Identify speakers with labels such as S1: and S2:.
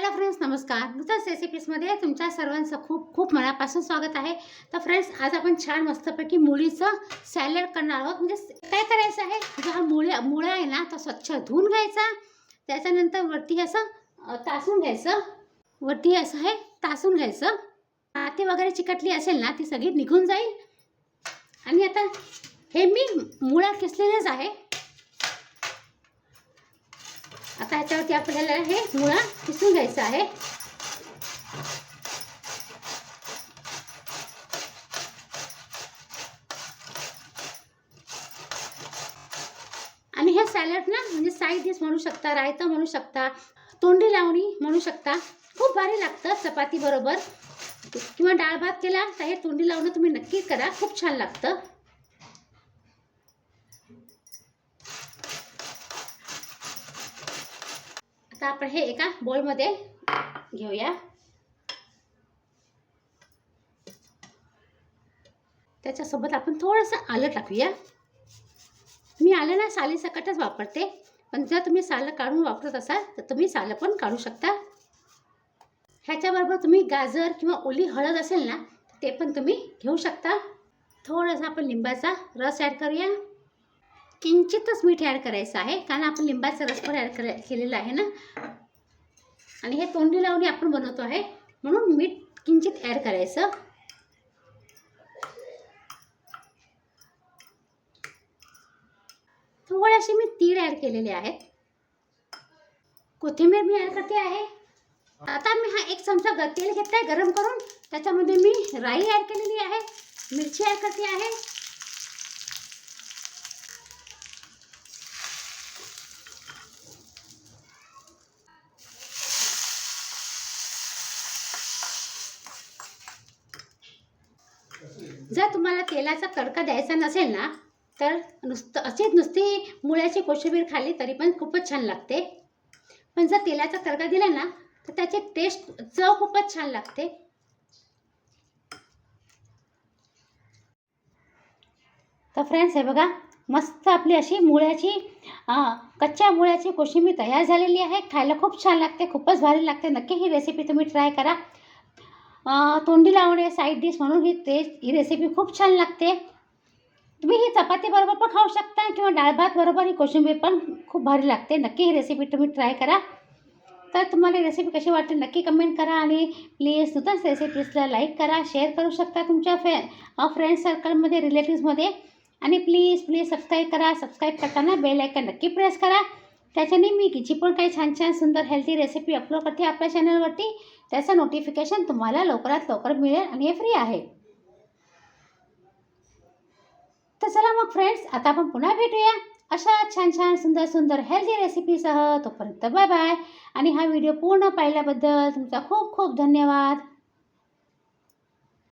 S1: Hello friends, नमस्कार. नुसत्याच रेसिपीजमध्ये तुमच्या सर्वांचं खूप खूप मनापासून स्वागत आहे. तर फ्रेंड्स, आज आपण छान मस्तपैकी मुळीचं सॅलड करणार आहोत. म्हणजे काय करायचं आहे, जो हा मुळा आहे ना, तो स्वच्छ धुवून घ्यायचा. त्याच्यानंतर वरती असं तासून घ्यायचं. वरती असं हे तासून घ्यायचं. माती वगैरे चिकटली असेल ना, ती सगळी निघून जाईल. आणि आता हे मी मुळा किसलेलेच आहे. आता ह्याच्यावरती आपल्याला हे मुळा किसून घ्यायचं आहे. आणि हे सॅलड ना, म्हणजे साईड डिश म्हणू शकता, रायता म्हणू शकता, तोंडी लावणी म्हणू शकता. खूप भारी लागतं चपाती बरोबर किंवा डाळ भात केला तर हे तोंडी लावणं तुम्ही नक्की करा, खूप छान लागतं. आता आपण हे एका बोलमध्ये घेऊया. त्याच्यासोबत आपण थोडंसं आलं टाकूया. मी आलं ना सालीसकटच वापरते, पण जर तुम्ही सालं काढून वापरत असाल तर तुम्ही सालं पण काढू शकता. ह्याच्याबरोबर तुम्ही गाजर किंवा ओली हळद असेल ना, ते पण तुम्ही घेऊ शकता. थोडंसं आपण लिंबाचा रस ॲड करूया. किंचितच मीठ ॲड करायचं आहे, कारण आपण लिंबाचा रस पण ॲड केलेला आहे ना. आणि हे तोंडी लावणी आपण बनवतो आहे, म्हणून मीठ किंचित ॲड करायचं. थोडेसे मी तीळ ॲड केलेले आहेत. कोथिंबीर मी ॲड करते आहे. आता मी हा 1 चमचा तेल घेतलाय गरम करून. त्याच्यामध्ये मी राई ॲड केलेली आहे, मिरची ॲड करते आहे. जर तुम्हाला तेलाचा तडका द्यायचा नसेल ना, तर नुसती मुळ्याची कोशिंबीर खाल्ली तरी पण खूपच छान लागते. पण जर तेलाचा तडका दिला ना, तर त्याची चव खूपच छान लागते. तर फ्रेंड्स, हे बघा, मस्त आपली अशी कच्च्या मुळ्याची कोशिंबीर तयार झालेली आहे. खायला खूप छान लागते, खूपच भारी लागते. नक्की ही रेसिपी तुम्ही ट्राय करा. तोंडी लावणे साईड डिश म्हणून ही रेसिपी खूप छान लागते. तुम्ही ही चपाती बरोबर पण खाऊ शकता किंवा डाळ भात बरोबर ही कोशिंबीर पण खूप भारी लागते. नक्की ही रेसिपी तुम्ही ट्राय करा. तर तुम्हाला ही रेसिपी कशी वाटते नक्की कमेंट करा. आणि प्लीज नुसत्याच रेसिपीजला लाईक करा, शेअर करू शकता तुमच्या फ्रेंड्स सर्कलमध्ये, रिलेटिव्समध्ये. आणि प्लीज सबस्क्राईब करा. सबस्क्राईब करताना बेल आयकन नक्की प्रेस करा. त्याच्याने मी जी पण काही छान छान सुंदर हेल्दी रेसिपी अपलोड करते आपल्या चॅनलवरती, त्याचं नोटिफिकेशन तुम्हाला लवकरात लवकर मिळेल. आणि हे फ्री आहे. तर चला मग फ्रेंड्स, आता आपण पुन्हा भेटूया अशा छान छान सुंदर सुंदर हेल्दी रेसिपीसह. तोपर्यंत बाय बाय. आणि हा व्हिडिओ पूर्ण पाहिल्याबद्दल तुमचा खूप खूप धन्यवाद.